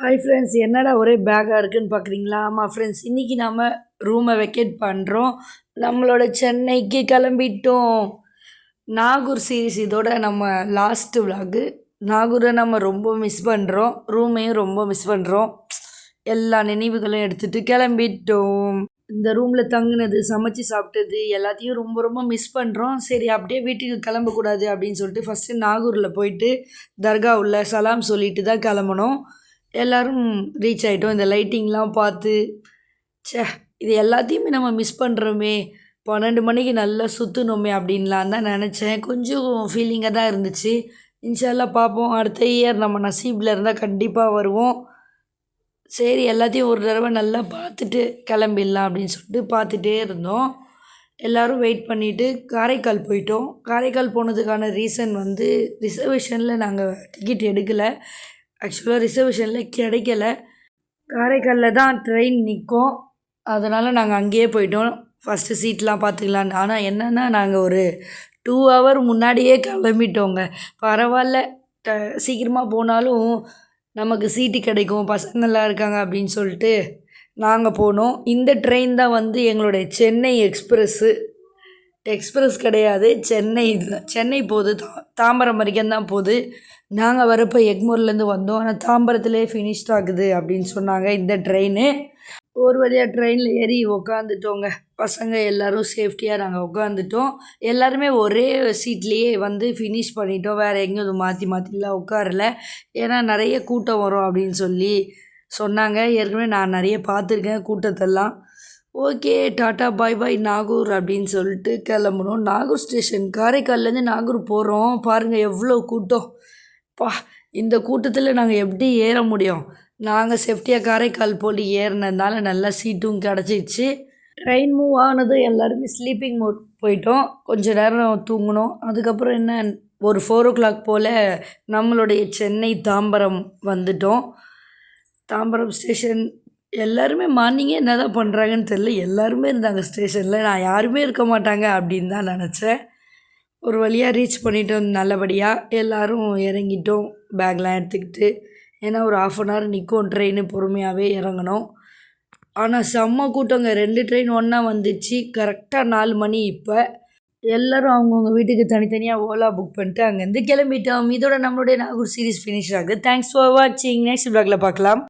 Hi friends, என்னடா ஒரே பேக்காக இருக்குன்னு பார்க்குறீங்களா? ஆமாம் ஃப்ரெண்ட்ஸ், இன்றைக்கி நாம் ரூமை வெக்கேட் பண்ணுறோம். நம்மளோட சென்னைக்கு கிளம்பிட்டோம். நாகூர் சீரிஸ் இதோட நம்ம லாஸ்ட்டு விலாகு. நாகூரை நம்ம ரொம்ப மிஸ் பண்ணுறோம், ரூமையும் ரொம்ப மிஸ் பண்ணுறோம். எல்லா நினைவுகளும் எடுத்துகிட்டு கிளம்பிட்டோம். இந்த ரூமில் தங்குனது, சமைச்சு சாப்பிட்டது எல்லாத்தையும் ரொம்ப ரொம்ப மிஸ் பண்ணுறோம். சரி, அப்படியே வீட்டுக்கு கிளம்பக்கூடாது அப்படின்னு சொல்லிட்டு ஃபஸ்ட்டு நாகூரில் போயிட்டு தர்கா உள்ள சலாம் சொல்லிட்டு தான் கிளம்பணும். எல்லோரும் ரீச் ஆகிட்டோம். இந்த லைட்டிங்லாம் பார்த்து ச்சே, இது எல்லாத்தையுமே நம்ம மிஸ் பண்ணுறோமே, 12 மணிக்கு நல்லா சுற்றணுமே அப்படின்லாம் தான் நினச்சேன். கொஞ்சம் ஃபீலிங்காக தான் இருந்துச்சு. இன்ஷால்லா பார்ப்போம், அடுத்த இயர் நம்ம நசீபில் இருந்தால் கண்டிப்பாக வருவோம். சரி, எல்லாத்தையும் ஒரு தடவை நல்லா பார்த்துட்டு கிளம்பிடலாம் அப்படின்னு சொல்லிட்டு பார்த்துட்டே இருந்தோம். எல்லோரும் வெயிட் பண்ணிவிட்டு காரைக்கால் போயிட்டோம். காரைக்கால் போனதுக்கான ரீசன் வந்து ரிசர்வேஷனில் நாங்கள் டிக்கெட் எடுக்கலை. ஆக்சுவலாக ரிசர்வேஷனில் கிடைக்கல. காரைக்காலில் தான் ட்ரெயின் நிற்கும், அதனால் நாங்கள் அங்கேயே போயிட்டோம். ஃபஸ்ட்டு சீட்லாம் பார்த்துக்கலான்னு. ஆனால் என்னென்னா நாங்கள் ஒரு 2 ஹவர் முன்னாடியே கிளம்பிட்டோங்க. பரவாயில்ல, சீக்கிரமாக போனாலும் நமக்கு சீட்டு கிடைக்கும், பசங்கள்லாம் இருக்காங்க அப்படின்னு சொல்லிட்டு நாங்கள் போனோம். இந்த ட்ரெயின் தான் வந்து எங்களுடைய சென்னை எக்ஸ்பிரஸ் கிடையாது, சென்னை போகுது. தாம்பரம் வரைக்கும் தான் போகுது. நாங்கள் வரப்போ எக்மோர்லேருந்து வந்தோம், ஆனால் தாம்பரத்துலேயே ஃபினிஷ்ட் ஆகுது அப்படின்னு சொன்னாங்க இந்த ட்ரெயின். ஒரு வழியாக ட்ரெயினில் ஏறி உக்காந்துட்டோங்க. பசங்க எல்லோரும் சேஃப்டியாக நாங்கள் உட்காந்துட்டோம். எல்லாருமே ஒரே சீட்லேயே வந்து ஃபினிஷ் பண்ணிட்டோம். வேறு எங்கேயும் மாற்றிலாம் உட்காரல. ஏன்னா நிறைய கூட்டம் வரும் அப்படின்னு சொல்லி சொன்னாங்க. ஏற்கனவே நான் நிறைய பார்த்துருக்கேன் கூட்டத்தெல்லாம். ஓகே, டாட்டா பாய் பாய் நாகூர் அப்படின்னு சொல்லிட்டு கிளம்புனோம். நாகூர் ஸ்டேஷன், காரைக்கால்லேருந்து நாகூர் போகிறோம். பாருங்கள் எவ்வளோ கூட்டம். இந்த கூட்டத்தில் நாங்கள் எப்படி ஏற முடியும்? நாங்கள் சேஃப்டியாக காரைக்கால் போய் ஏறினதுனால நல்லா சீட்டும் கிடச்சிச்சு. ட்ரெயின் மூவ் ஆனதும் எல்லாருமே ஸ்லீப்பிங் மோட் போயிட்டோம். கொஞ்சம் நேரம் தூங்கினோம். அதுக்கப்புறம் என்ன, ஒரு 4 o'clock போல் நம்மளுடைய சென்னை தாம்பரம் வந்துட்டோம். தாம்பரம் ஸ்டேஷன் எல்லாருமே மார்னிங்கே என்ன தான் பண்ணுறாங்கன்னு தெரில, எல்லாருமே இருந்தாங்க ஸ்டேஷனில். நான் யாருமே இருக்க மாட்டாங்க அப்படின்னு தான் நினச்சேன். ஒரு வழியாக ரீச் பண்ணிட்டோம் நல்லபடியாக. எல்லோரும் இறங்கிட்டோம் பேக்லாம் எடுத்துக்கிட்டு. ஏன்னா ஒரு 1/2 an hour நிற்கும் ட்ரெயின், பொறுமையாகவே இறங்கணும். ஆனால் செம்ம கூட்டங்க. 2 ட்ரெயின் ஒன்றா வந்துச்சு. கரெக்டாக 4 மணி. இப்போ எல்லோரும் அவங்கவுங்க வீட்டுக்கு தனித்தனியாக ஓலா புக் பண்ணிட்டு அங்கேருந்து கிளம்பிட்டோம். இதோட நம்மளுடைய நாகூர் சீரிஸ் ஃபினிஷ் ஆகுது. தேங்க்ஸ் ஃபார் வாட்சிங். நெக்ஸ்ட் வ்ளாகில் பார்க்கலாம்.